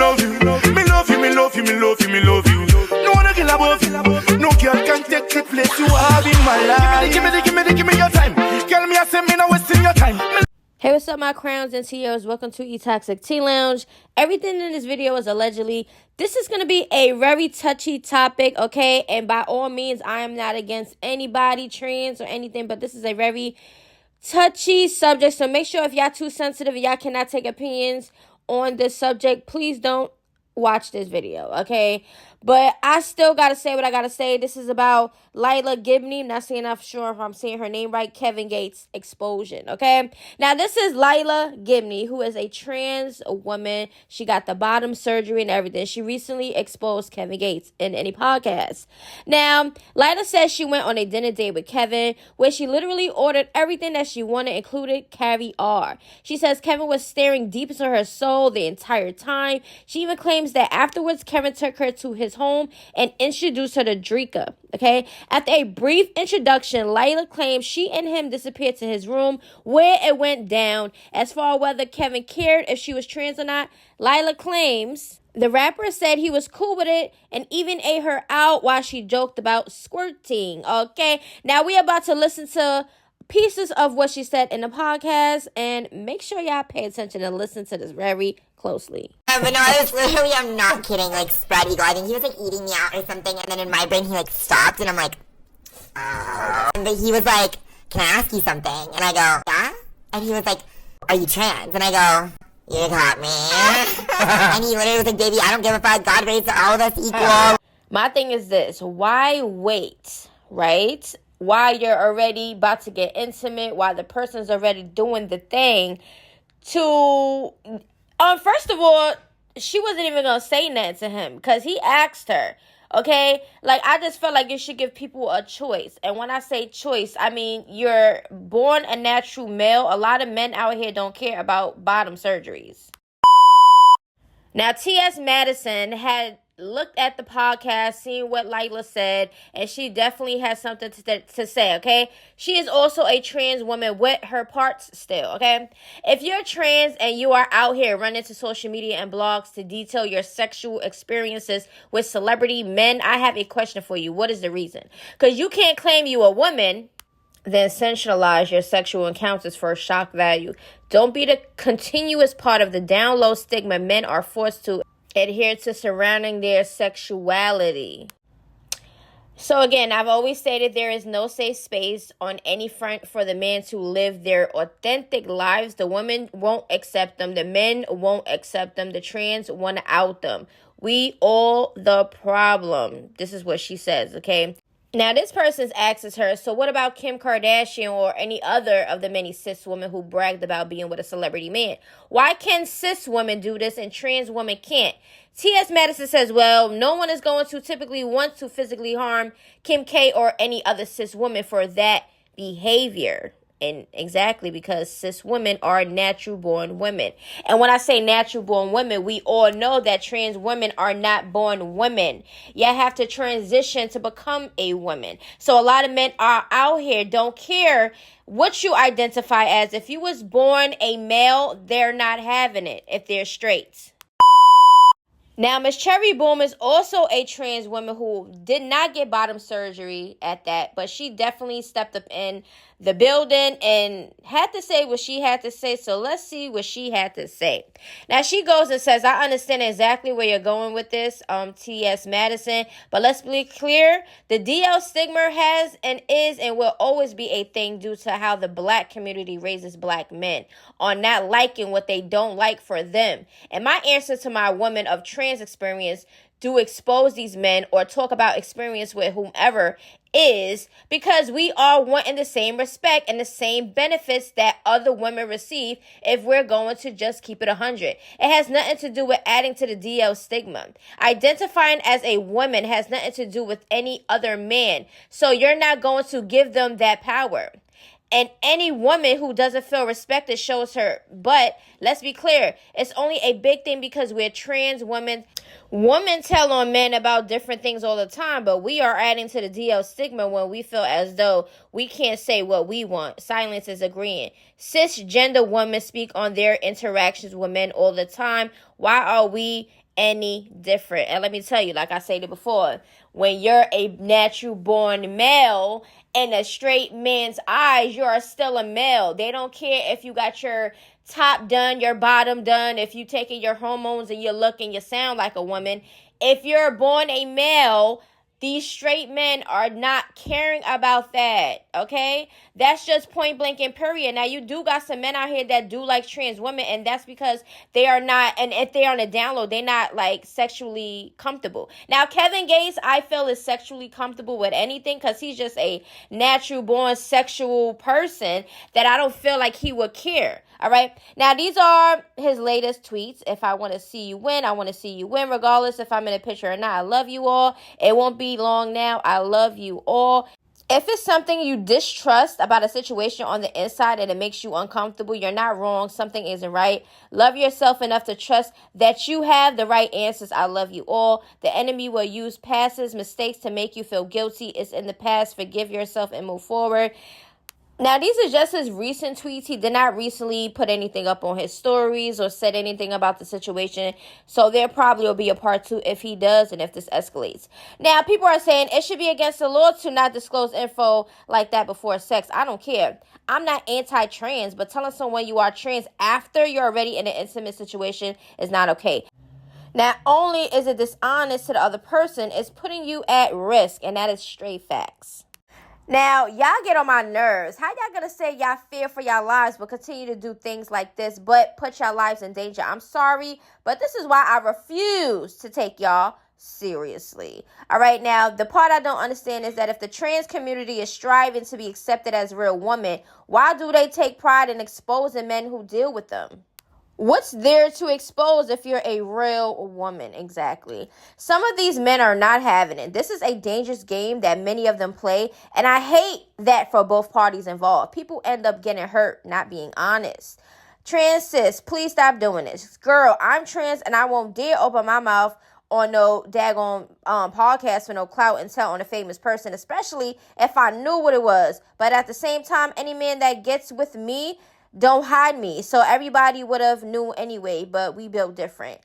love you. Me love you, me love you, me love you, me love you. No one can above you. No girl can take the place you have in my life. Give me your time. Girl, me I say me no wasting your time. Hey, what's up, my crowns and TOs? Welcome to E-Toxic Tea Lounge. Everything in this video is allegedly. This is going to be a very touchy topic, okay? And by all means, I am not against anybody, trans or anything, but this is a very touchy subject. So make sure if y'all too sensitive and y'all cannot take opinions on this subject, please don't watch this video, okay? But I still gotta say what I gotta say. This is about Lila Gibney. I'm not saying I'm sure if I'm saying her name right. Kevin Gates explosion, okay? Now, this is Lila Gibney, who is a trans woman. She got the bottom surgery and everything. She recently exposed Kevin Gates in any podcast. Now, Lila says she went on a dinner date with Kevin, where she literally ordered everything that she wanted, included caviar. She says Kevin was staring deep into her soul the entire time. She even claims that afterwards, Kevin took her to his home and introduced her to Drika, okay? After a brief introduction, Lila claims she and him disappeared to his room where it went down. As far as whether Kevin cared if she was trans or not, Lila claims the rapper said he was cool with it and even ate her out while she joked about squirting, okay? Now we about to listen to pieces of what she said in the podcast, and make sure y'all pay attention and listen to this very closely. But no, I was literally, I'm not kidding, like, spread eagle. I think he was, like, eating me out or something, and then in my brain, he, like, stopped, and I'm like, but he was like, can I ask you something? And I go, yeah? And he was like, are you trans? And I go, you got me. And he literally was like, baby, I don't give a fuck. God raised all of us equal. My thing is this. Why wait, right? Why you're already about to get intimate, while the person's already doing the thing to... first of all, she wasn't even going to say nothing to him because he asked her, okay? Like, I just felt like you should give people a choice. And when I say choice, I mean you're born a natural male. A lot of men out here don't care about bottom surgeries. Now, TSS Madison had looked at the podcast, seen what Lila said, and she definitely has something to say, okay? She is also a trans woman with her parts still, okay? If you're trans and you are out here running to social media and blogs to detail your sexual experiences with celebrity men, I have a question for you. What is the reason? Because you can't claim you a woman, then sensationalize your sexual encounters for shock value. Don't be the continuous part of the down low stigma men are forced to adhere to surrounding their sexuality. So again, I've always stated there is no safe space on any front for the men to live their authentic lives. The women won't accept them. The men won't accept them. The trans want to out them. We all the problem. This is what she says, okay? Now, this person asks her, so what about Kim Kardashian or any other of the many cis women who bragged about being with a celebrity man? Why can cis women do this and trans women can't? TSS Madison says, well, no one is going to typically want to physically harm Kim K or any other cis woman for that behavior. And exactly because cis women are natural born women. And when I say natural born women, we all know that trans women are not born women. You have to transition to become a woman. So a lot of men are out here, don't care what you identify as. If you was born a male, they're not having it if they're straight. Now, Miss Cherry Boom is also a trans woman who did not get bottom surgery at that, but she definitely stepped up in the building and had to say what she had to say. So let's see what she had to say. Now, she goes and says, I understand exactly where you're going with this, TSS Madison, but let's be clear. The DL stigma has and is and will always be a thing due to how the black community raises black men on not liking what they don't like for them. And my answer to my woman of trans experience do expose these men or talk about experience with whomever is because we are wanting the same respect and the same benefits that other women receive if we're going to just keep it 100. It has nothing to do with adding to the DL stigma. Identifying as a woman has nothing to do with any other man. So you're not going to give them that power. And any woman who doesn't feel respected shows her. But let's be clear, it's only a big thing because we're trans women. Women tell on men about different things all the time, but we are adding to the DL stigma when we feel as though we can't say what we want. Silence is agreeing. Cisgender women speak on their interactions with men all the time. Why are we any different. And let me tell you, like I said before, when you're a natural born male in a straight man's eyes, you are still a male. They don't care if you got your top done, your bottom done, if you taking your hormones and you look and you sound like a woman. If you're born a male, these straight men are not caring about that, okay? That's just point blank and period. Now, you do got some men out here that do like trans women, and that's because they are not, and if they're on a download, they're not like sexually comfortable. Now, Kevin Gates, I feel, is sexually comfortable with anything because he's just a natural born sexual person that I don't feel like he would care. All right. Now, these are his latest tweets. If I want to see you win, I want to see you win, regardless if I'm in a picture or not. I love you all. It won't be long now. I love you all. If it's something you distrust about a situation on the inside and it makes you uncomfortable, you're not wrong. Something isn't right. Love yourself enough to trust that you have the right answers. I love you all. The enemy will use past mistakes to make you feel guilty. It's in the past. Forgive yourself and move forward. Now, these are just his recent tweets. He did not recently put anything up on his stories or said anything about the situation. So there probably will be a part 2 if he does and if this escalates. Now, people are saying it should be against the law to not disclose info like that before sex. I don't care. I'm not anti-trans, but telling someone you are trans after you're already in an intimate situation is not okay. Not only is it dishonest to the other person, it's putting you at risk, and that is straight facts. Now, y'all get on my nerves. How y'all gonna say y'all fear for y'all lives but continue to do things like this but put y'all lives in danger? I'm sorry, but this is why I refuse to take y'all seriously. All right, now, the part I don't understand is that if the trans community is striving to be accepted as real women, why do they take pride in exposing men who deal with them? What's there to expose if you're a real woman? Exactly. Some of these men are not having it. This is a dangerous game that many of them play, and I hate that for both parties involved. People end up getting hurt, not being honest. Trans sis, please stop doing this. Girl, I'm trans, and I won't dare open my mouth on no daggone podcast for no clout and tell on a famous person, especially if I knew what it was. But at the same time, any man that gets with me, don't hide me. So everybody would have knew anyway, but we built different.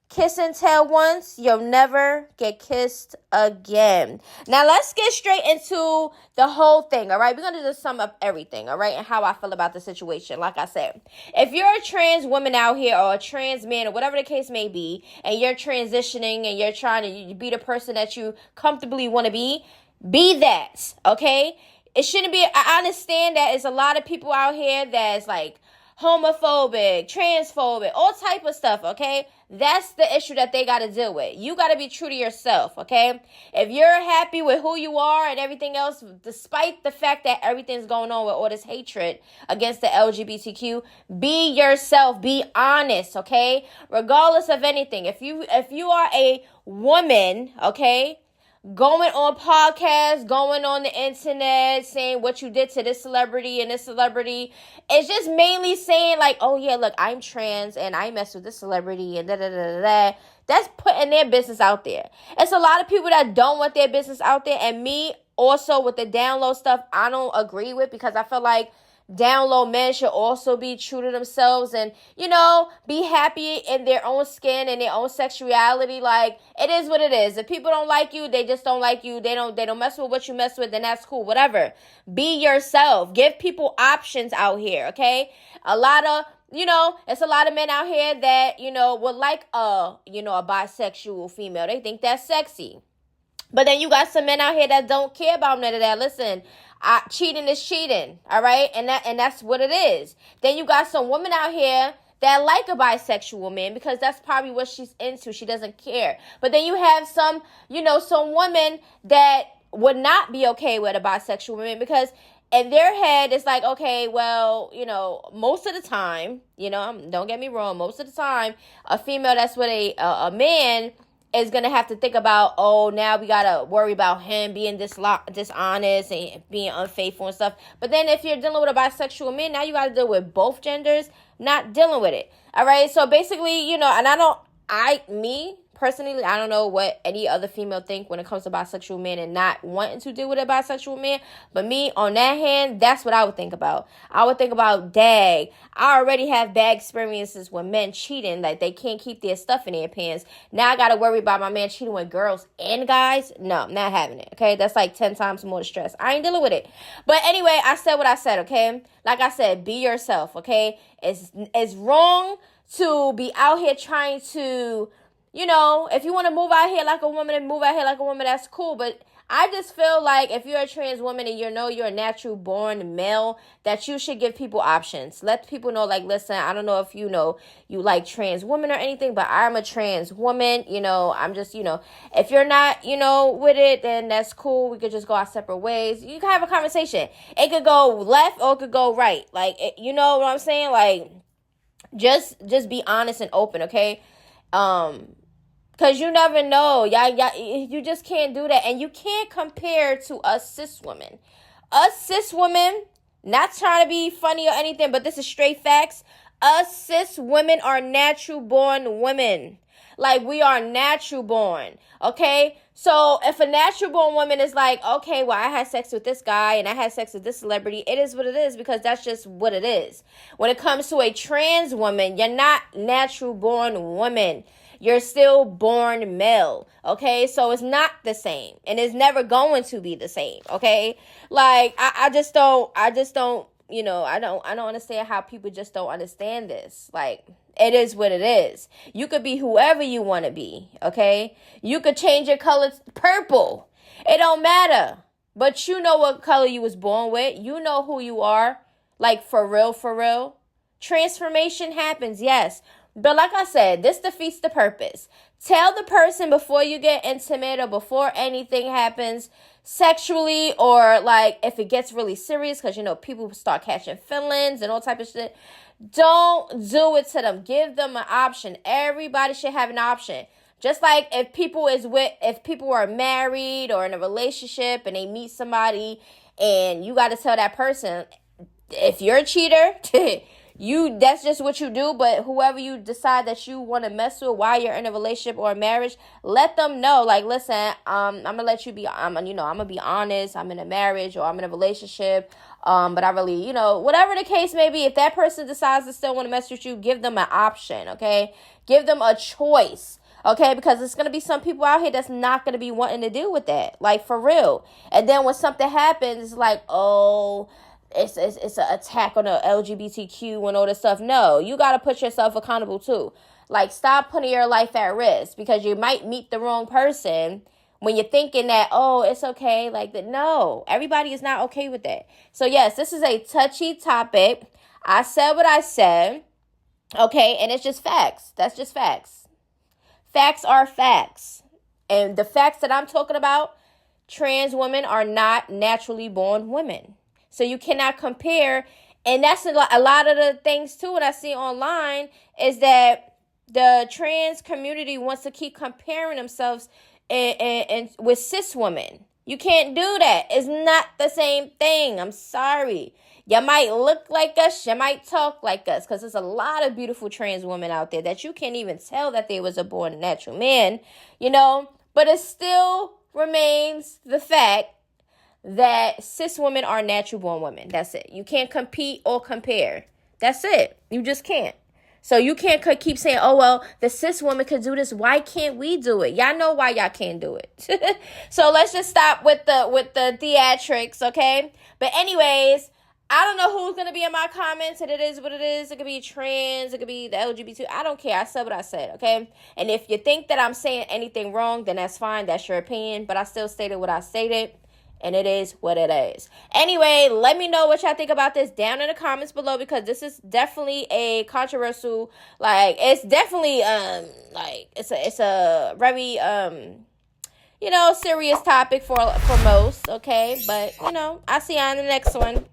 Kiss and tell once, you'll never get kissed again. Now let's get straight into the whole thing, all right? We're going to just sum up everything, all right, and how I feel about the situation. Like I said, if you're a trans woman out here or a trans man or whatever the case may be, and you're transitioning and you're trying to be the person that you comfortably want to be that, okay? It shouldn't be, I understand that there's a lot of people out here that's like homophobic, transphobic, all type of stuff, okay? That's the issue that they got to deal with. You got to be true to yourself, okay? If you're happy with who you are and everything else, despite the fact that everything's going on with all this hatred against the LGBTQ, be yourself, be honest, okay? Regardless of anything. If you are a woman, okay, going on podcasts, going on the internet, saying what you did to this celebrity and this celebrity. It's just mainly saying like, oh yeah, look, I'm trans and I mess with this celebrity and da-da-da-da-da. That's putting their business out there. It's a lot of people that don't want their business out there. And me also with the download stuff, I don't agree with, because I feel like down low men should also be true to themselves and, you know, be happy in their own skin and their own sexuality. Like, it is what it is. If people don't like you, they just don't like you. They don't mess with what you mess with, then that's cool. Whatever. Be yourself. Give people options out here, okay? A lot of, it's a lot of men out here that, would like a bisexual female. They think that's sexy. But then you got some men out here that don't care about none of that. Listen, cheating is cheating, all right? And that's what it is. Then you got some women out here that like a bisexual man because that's probably what she's into. She doesn't care. But then you have some women that would not be okay with a bisexual man because in their head, it's like, okay, well, most of the time, don't get me wrong, most of the time, a female that's with a man is going to have to think about, oh, now we got to worry about him being dishonest and being unfaithful and stuff. But then if you're dealing with a bisexual man, now you got to deal with both genders not dealing with it. All right. So basically, and I don't Me personally, I don't know what any other female think when it comes to bisexual men and not wanting to deal with a bisexual man. But me, on that hand, that's what I would think about. I would think about, dang, I already have bad experiences with men cheating. Like, they can't keep their stuff in their pants. Now I got to worry about my man cheating with girls and guys. No, I'm not having it, okay? That's like 10 times more stress. I ain't dealing with it. But anyway, I said what I said, okay? Like I said, be yourself, okay? It's wrong to be out here trying to, if you want to move out here like a woman and move out here like a woman, that's cool. But I just feel like if you're a trans woman and you're a natural born male, that you should give people options. Let people know, like, listen, I don't know if you like trans women or anything, but I'm a trans woman. I'm just, if you're not, with it, then that's cool. We could just go our separate ways. You can have a conversation. It could go left or it could go right. Like, you know what I'm saying? Like, just be honest and open, okay? Because you never know. You just can't do that. And you can't compare to us cis women. Us cis women, not trying to be funny or anything, but this is straight facts. Us cis women are natural born women. Like, we are natural born, okay? So if a natural born woman is like, okay, well, I had sex with this guy and I had sex with this celebrity, it is what it is, because that's just what it is. When it comes to a trans woman, you're not natural born woman. You're still born male, okay? So it's not the same, and it's never going to be the same, okay? Like, I just don't, I don't understand how people just don't understand this. Like, it is what it is. You could be whoever you want to be, okay? You could change your color purple. It don't matter. But you know what color you was born with. You know who you are. Like, for real, for real. Transformation happens, yes. But like I said, this defeats the purpose. Tell the person before you get intimate or before anything happens sexually, or like if it gets really serious, because people start catching feelings and all type of shit. Don't do it to them. Give them an option. Everybody should have an option. Just like if people are married or in a relationship and they meet somebody and you got to tell that person, if you're a cheater, that's just what you do. But whoever you decide that you want to mess with while you're in a relationship or a marriage, let them know, like, listen, I'm gonna let you be, I'm gonna be honest. I'm in a marriage or I'm in a relationship, but I really, whatever the case may be. If that person decides to still want to mess with you, give them an option, okay? Give them a choice, okay? Because it's gonna be some people out here that's not gonna be wanting to deal with that, like, for real. And then when something happens, it's like, oh, it's an attack on the LGBTQ and all this stuff. No, you got to put yourself accountable too. Like, stop putting your life at risk because you might meet the wrong person when you're thinking that, oh, it's okay. Like that. No, everybody is not okay with that. So yes, this is a touchy topic. I said what I said. Okay. And it's just facts. That's just facts. Facts are facts. And the facts that I'm talking about, trans women are not naturally born women. So you cannot compare. And that's a lot of the things, too, what I see online is that the trans community wants to keep comparing themselves and with cis women. You can't do that. It's not the same thing. I'm sorry. You might look like us. You might talk like us. Because there's a lot of beautiful trans women out there that you can't even tell that they was a born natural man. But it still remains the fact that cis women are natural born women. That's it. You can't compete or compare. That's it. You just can't. So you can't keep saying, oh, well, the cis woman could do this. Why can't we do it? Y'all know why y'all can't do it. So let's just stop with the theatrics, okay? But anyways, I don't know who's going to be in my comments, and it is what it is. It could be trans. It could be the LGBT. I don't care. I said what I said, okay? And if you think that I'm saying anything wrong, then that's fine. That's your opinion. But I still stated what I stated. And it is what it is. Anyway, let me know what y'all think about this down in the comments below, because this is definitely a controversial, it's definitely, it's a very, serious topic for most, okay? But, I'll see y'all in the next one.